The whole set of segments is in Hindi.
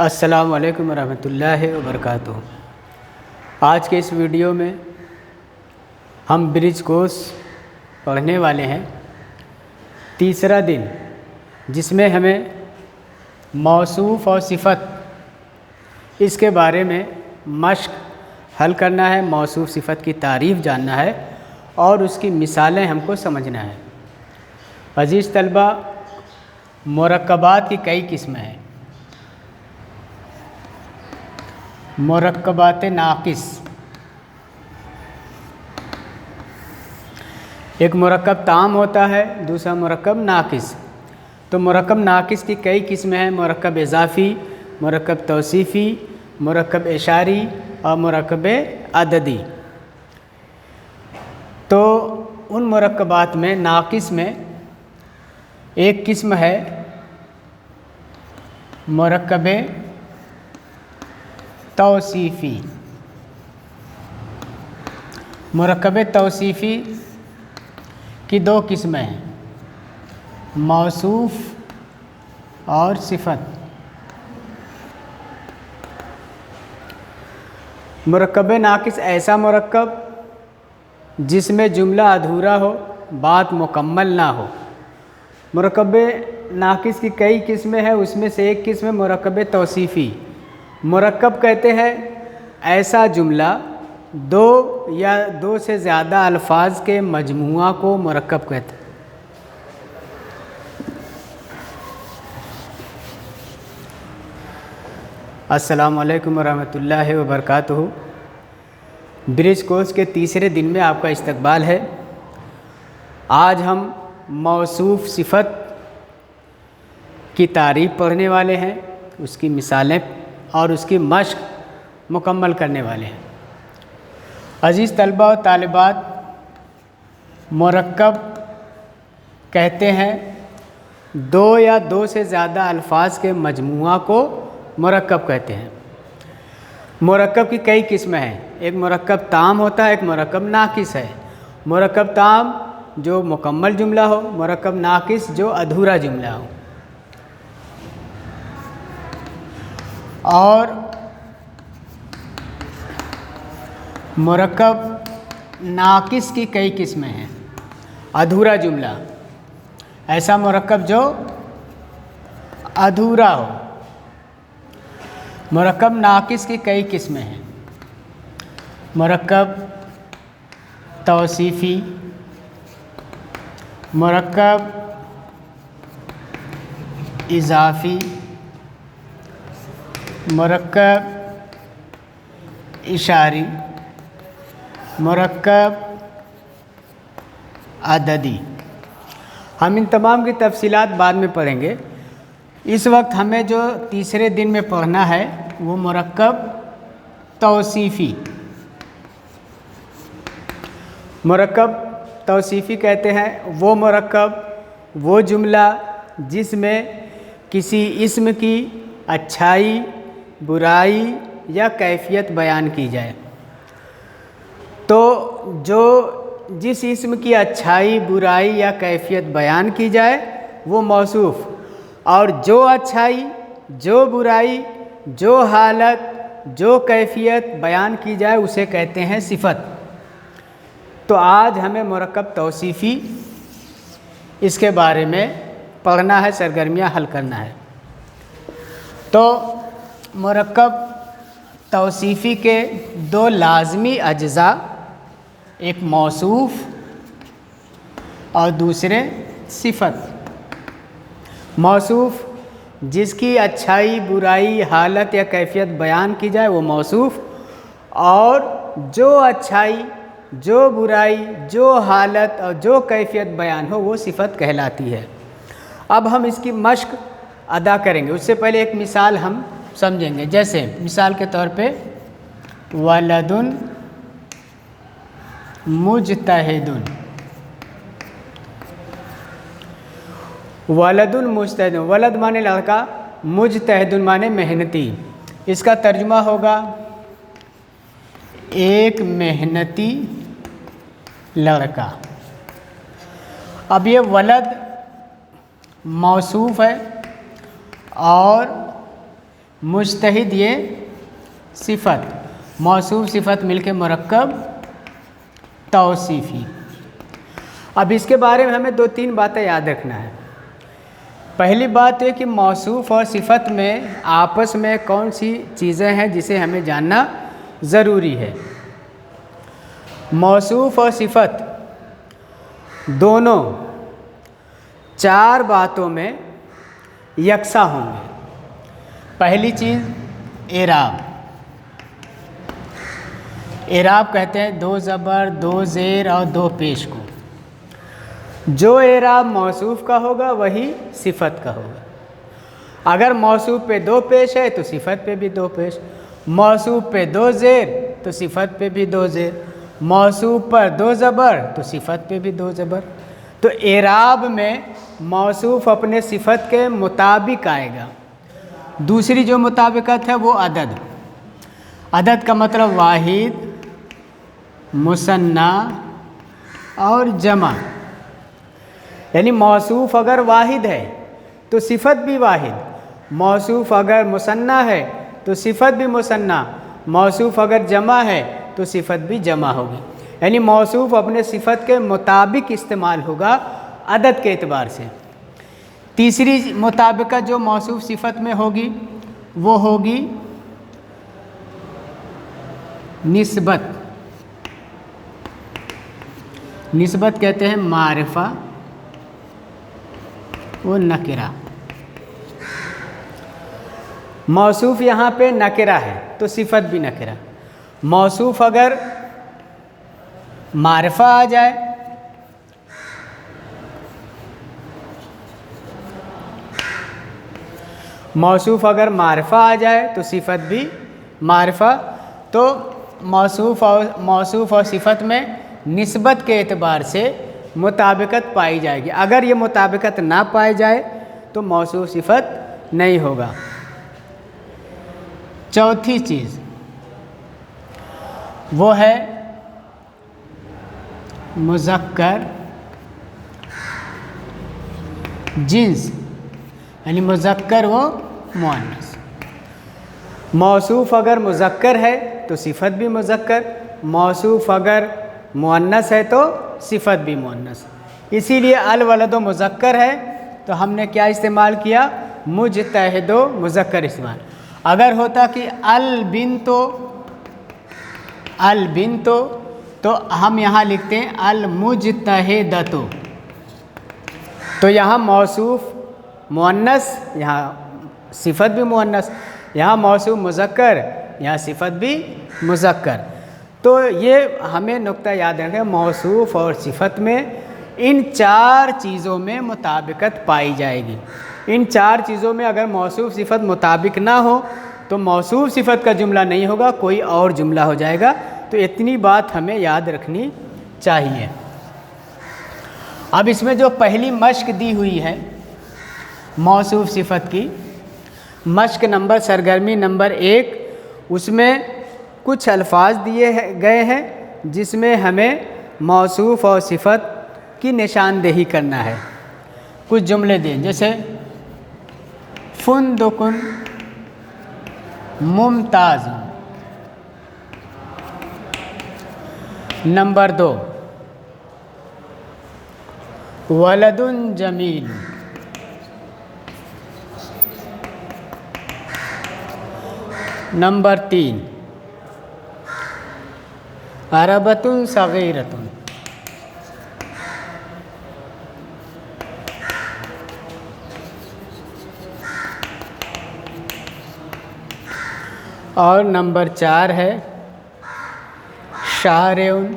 अस्सलामु अलैकुम वरहमतुल्लाहि वबरकातुहू। आज के इस वीडियो में हम ब्रिज कोर्स पढ़ने वाले हैं, तीसरा दिन, जिसमें हमें मौसूफ़ और सिफ़त इसके बारे में मश्क हल करना है, मौसूफ़ सिफ़त की तारीफ़ जानना है और उसकी मिसालें हमको समझना है। अज़ीज़ तलबा, मुरक्कबात की कई किस्में हैं। मुरक्कबात नाक़िस, एक मुरक्कब ताम होता है, दूसरा मुरक्कब नाक़िस। तो मुरक्कब नाक़िस की कई किस्में हैं, मुरक्कब इज़ाफ़ी, मुरक्कब तौसीफ़ी, मुरक्कब इशारी और मुरक्कब अददी। तो उन मुरक्कबात में नाक़िस में एक किस्म है मुरक्कब तौसीफ़ी। मुरक्कब तौसीफ़ी की दो किस्में हैं, मौसूफ़ और सिफ़त। मुरक्कब नाक़िस ऐसा मुरक्कब जिसमें जुमला अधूरा हो, बात मुकम्मल ना हो। मुरक्कब नाक़िस की कई किस्में हैं, उसमें से एक किस्म है मुरक्कब तौसीफ़ी। मुरक्कब कहते हैं ऐसा जुमला दो या दो से ज़्यादा अल्फाज के मजमुआ को मुरक्कब कहते हैं। अस्सलामु अलैकुम वरहमतुल्लाहि वबरकातुहू। ब्रिज कोर्स के तीसरे दिन में आपका इस्तकबाल है। आज हम मौसूफ़ सिफ़त की तारीफ़ पढ़ने वाले हैं, उसकी मिसालें और उसकी मश्क मुकम्मल करने वाले हैं। अज़ीज़ तलबा और तालिबात, मुरक्कब कहते हैं दो या दो से ज़्यादा अल्फाज के मजमुआ को मुरक्कब कहते हैं। मुरक्कब की कई किस्में हैं, एक मुरक्कब ताम होता है, एक मुरक्कब नाक़िस है। मुरक्कब ताम जो मुकम्मल जुमला हो, मुरक्कब नाक़िस जो अधूरा जुमला हो। और मुरक्कब नाक़िस की कई किस्में हैं। अधूरा जुमला, ऐसा मुरक्कब जो अधूरा हो। मुरक्कब नाक़िस की कई किस्में हैं, मुरक्कब तौसीफ़ी, मुरक्कब इज़ाफ़ी, मुरक्कब इशारी, मुरक्कब अददी। हम इन तमाम की तफसीलात बाद में पढ़ेंगे। इस वक्त हमें जो तीसरे दिन में पढ़ना है वो मुरक्कब तौसीफ़ी। मुरक्कब तौसीफ़ी कहते हैं वो मुरक्कब, वो जुमला जिसमें किसी इस्म की अच्छाई, बुराई या कैफ़ियत बयान की जाए। तो जो जिस इस्म की अच्छाई, बुराई या कैफ़ियत बयान की जाए वो मौसूफ़, और जो अच्छाई, जो बुराई, जो हालत, जो कैफ़ियत बयान की जाए उसे कहते हैं सिफ़त। तो आज हमें मुरक्कब तौसीफ़ी इसके बारे में पढ़ना है, सरगर्मियाँ हल करना है। तो मुरक्कब तौसीफ़ी के दो लाज़मी अज्ज़ा, एक मौसूफ़ और दूसरे सिफ़त। मौसूफ़ जिसकी अच्छाई, बुराई, हालत या कैफ़ियत बयान की जाए वो मौसूफ़, और जो अच्छाई, जो बुराई, जो हालत और जो कैफ़ियत बयान हो वो सिफ़त कहलाती है। अब हम इसकी मश्क अदा करेंगे, उससे पहले एक मिसाल हम समझेंगे। जैसे मिसाल के तौर पे वलदुन मुजतहिदुन। वलदुन मुजतहिदुन, वलद माने लड़का, मुजतहिदुन माने मेहनती। इसका तर्जुमा होगा एक मेहनती लड़का। अब ये वलद मौसूफ़ है और मुजतहिद ये सिफत, मौसूफ सिफत मिलके मुरक्कब तौसीफ़ी। अब इसके बारे में हमें 2-3 बातें याद रखना है। पहली बात ये कि मौसूफ और सिफत में आपस में कौन सी चीज़ें हैं जिसे हमें जानना ज़रूरी है। मौसूफ और सिफत दोनों 4 बातों में यकसा होंगे। पहली चीज़ एराब। एराब कहते हैं 2 ज़बर, 2 ज़ेर और 2 पेश को। जो एराब मौसूफ का होगा वही सिफत का होगा। अगर मौसूफ पे 2 पेश है तो सिफत पे भी 2 पेश, मौसूफ पे 2 ज़ेर तो सिफत पे भी 2 ज़ेर, मौसूफ पर 2 ज़बर तो सिफत पे भी 2 ज़बर। तो एराब में मौसूफ अपने सिफत के मुताबिक आएगा। दूसरी जो मुताबिकत है वो अदद। अदद का मतलब वाहिद, मुसन्ना और जमा। यानी मौसूफ अगर वाहिद है तो सिफत भी वाहिद, मौसूफ अगर मुसन्ना है तो सिफत भी मुसन्ना, मौसूफ अगर जमा है तो सिफत भी जमा होगी। यानी मौसूफ अपने सिफत के मुताबिक इस्तेमाल होगा अदद के एतबार से। तीसरी मुताबिकत जो मौसूफ सिफत में होगी वो होगी निस्बत। निस्बत कहते हैं मारिफा वो नकिरा। मौसूफ यहाँ पे नकिरा है तो सिफत भी नकिरा। मौसूफ अगर मारिफा आ जाए मौसूफ अगर मारिफा आ जाए तो सिफत भी मारिफा। तो मौसूफ और सिफत में निस्बत के एतबार से मुताबिकत पाई जाएगी। अगर ये मुताबिकत ना पाई जाए तो मौसूफ सिफत नहीं होगा। चौथी चीज़ वो है मुज़क्कर जिन्स, यानी मुज़क्कर वो मुअन्नस। मौसूफ अगर मुज़क्कर है तो सिफत भी मुज़क्कर, मौसूफ अगर मुअन्नस है तो सिफत भी मुअन्नस। इसीलिए अल वलदो मुज़क्कर है तो हमने क्या इस्तेमाल किया, मुजतहिदो मुज़क्कर इस्तेमाल। अगर होता कि अल बिन्तो तो हम यहाँ लिखते हैं अल मुजतहिदतो। तो यहाँ मौसूफ मुअन्नस, यहाँ सिफत भी मुअन्नस, यहाँ मौसूफ मुज़क्कर, यहाँ सिफत भी मुज़क्कर। तो ये हमें नुक्ता याद रखें, मौसूफ और सिफत में इन 4 चीज़ों में मुताबिकत पाई जाएगी। इन 4 चीज़ों में अगर मौसूफ सिफत मुताबिक ना हो तो मौसूफ सिफत का जुमला नहीं होगा, कोई और जुमला हो जाएगा। तो इतनी बात हमें याद रखनी चाहिए। अब इसमें जो पहली मश्क दी हुई है मौसूफ सिफत की, मश्क नंबर सरगर्मी नंबर 1, उसमें कुछ अल्फाज दिए गए हैं जिसमें हमें मौसूफ और सिफत की निशानदेही करना है। कुछ जुमले दें, जैसे फुंदुकुन मुमताज़। नंबर 2 वलदुन जमील। नंबर 3 अरबतुन सगीरतुन। और नंबर 4 है शारेउन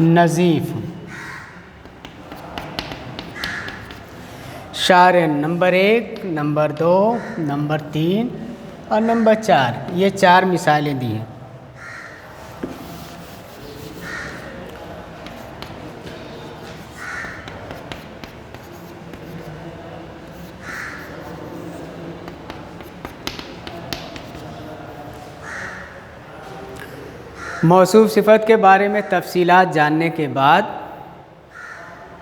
नज़ीफ़। शारेन नंबर 1, नंबर 2, नंबर 3 और नंबर 4, ये 4 मिसालें दी हैं। मौसूफ सिफत के बारे में तफसीलात जानने के बाद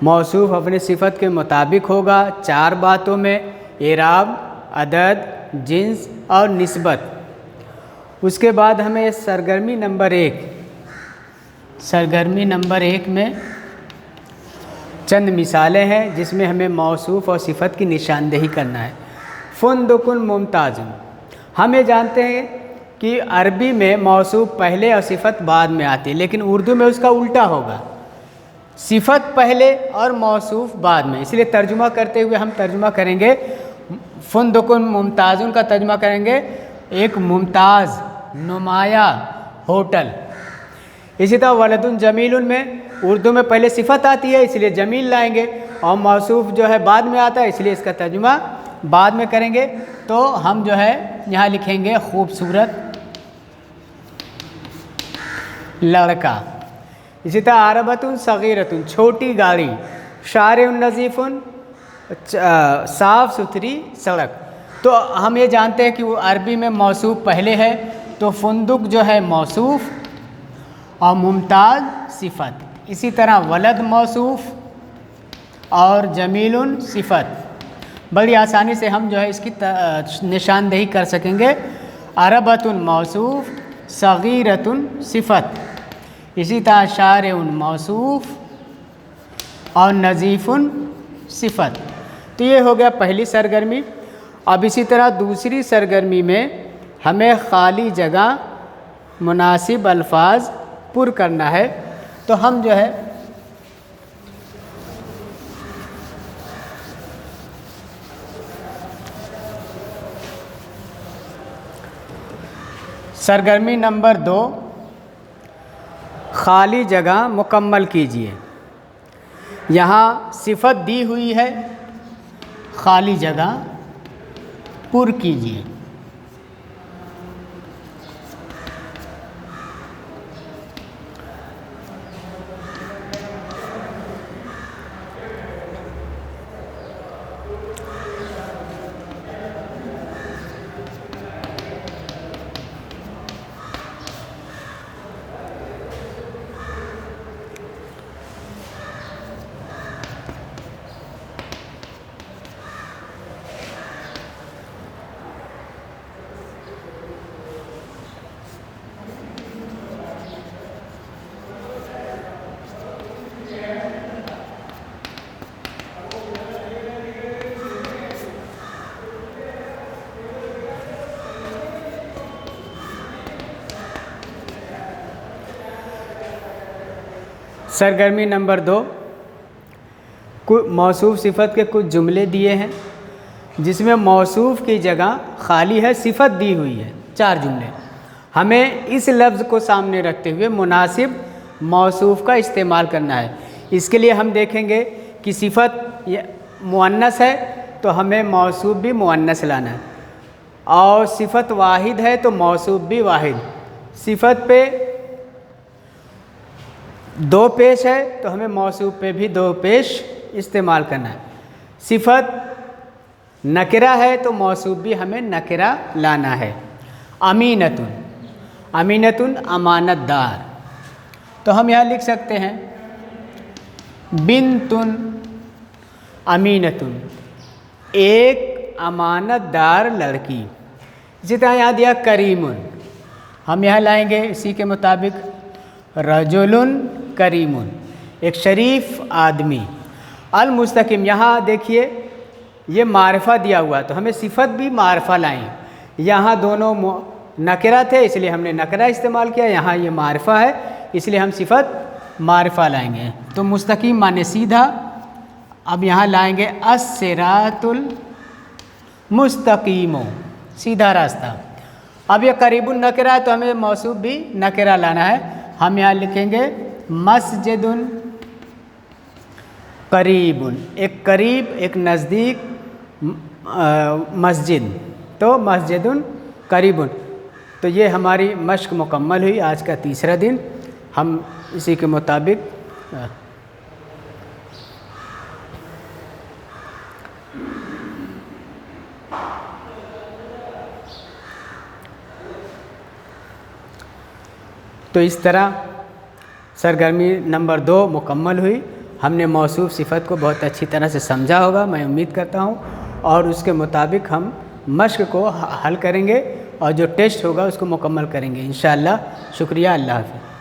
मौसूफ अपने सिफत के मुताबिक होगा 4 बातों में, एराब, अदद, जिन्स और निस्बत। उसके बाद हमें सरगर्मी नंबर 1 में चंद मिसालें हैं जिसमें हमें मौसूफ और सिफत की निशानदेही करना है। फुंदुकुन मुमताजुन, हम ये जानते हैं कि अरबी में मौसूफ पहले और सिफत बाद में आती है, लेकिन उर्दू में उसका उल्टा होगा, सिफत पहले और मौसूफ बाद में। इसलिए तर्जुमा करते हुए हम तर्जुमा करेंगे, फुंदुकुन मुमताजुन का तर्जुमा करेंगे एक मुमताज़ नुमाया होटल। इसी तरह वलदुन जमीलुन में उर्दू में पहले सिफत आती है इसलिए जमील लाएंगे, और मौसूफ जो है बाद में आता है इसलिए इसका तर्जुमा बाद में करेंगे। तो हम जो है यहाँ लिखेंगे खूबसूरत लड़का। इसी तरह आरबतुन सगीरतुन, छोटी गाड़ी। शारिउन नज़ीफ़ुन, साफ़ सुथरी सड़क। तो हम ये जानते हैं कि वो अरबी में मौसूफ पहले है, तो फुंदुक जो है मौसूफ और मुमताज़ सिफत। इसी तरह वलद मौसूफ और जमीलुन सिफत। बड़ी आसानी से हम जो है इसकी निशानदेही कर सकेंगे। अरबतुन मौसूफ, सगीरतुन सिफत। इसी तरह शारिउन मौसूफ और नज़ीफ़ुन सिफत। तो ये हो गया पहली सरगर्मी। अब इसी तरह दूसरी सरगर्मी में हमें खाली जगह मुनासिब अल्फाज पुर करना है। तो हम जो है सरगर्मी नंबर 2, खाली जगह मुकम्मल कीजिए। यहाँ सिफत दी हुई है, खाली जगह पुर कीजिए। सरगर्मी नंबर 2, मौसूफ सिफत के कुछ जुमले दिए हैं जिसमें मौसूफ की जगह खाली है, सिफत दी हुई है। 4 जुमले। हमें इस लफ्ज़ को सामने रखते हुए मुनासिब मौसूफ का इस्तेमाल करना है। इसके लिए हम देखेंगे कि सिफत मुअन्नस है तो हमें मौसूफ भी मुअन्नस लाना है, और सिफत वाहिद है तो मौसूफ भी वाहिद। सिफत पे 2 पेश है तो हमें मौसूफ पे भी 2 पेश इस्तेमाल करना है। सिफत नकिरा है तो मौसूफ भी हमें नकिरा लाना है। अमीनतुन, अमीनतुन अमानतदार, तो हम यहाँ लिख सकते हैं बिनतुन अमीनतुन, एक अमानतदार लड़की। इसी तरह यहाँ दिया करीमुन, हम यहाँ लाएंगे इसी के मुताबिक रजुलुन करीमुन, एक शरीफ आदमी। अल मुस्तकिम, यहाँ देखिए ये मारिफा दिया हुआ तो हमें सिफत भी मारिफा लाएं। यहाँ दोनों नकरा थे इसलिए हमने नकरा इस्तेमाल किया, यहाँ ये मारिफा है इसलिए हम सिफत मारिफा लाएंगे। तो मुस्तकीम माने सीधा। अब यहाँ लाएंगे अस्सिरातुल मुस्तकीमो, सीधा रास्ता। अब ये करीबुन नकरा है तो हमें मौसूफ भी नकरा लाना है। हम यहाँ लिखेंगे मस्जिदुन करीबुन, एक करीब एक नज़दीक मस्जिद, तो मस्जिदुन करीबुन। तो ये हमारी मश्क मुकम्मल हुई, आज का तीसरा दिन। हम इसी के मुताबिक तो इस तरह सरगर्मी नंबर 2 मुकम्मल हुई। हमने मौसूफ सिफ़त को बहुत अच्छी तरह से समझा होगा, मैं उम्मीद करता हूँ, और उसके मुताबिक हम मश्क को हल करेंगे और जो टेस्ट होगा उसको मुकम्मल करेंगे इंशाअल्लाह। शुक्रिया, अल्लाह हाफ़िज़।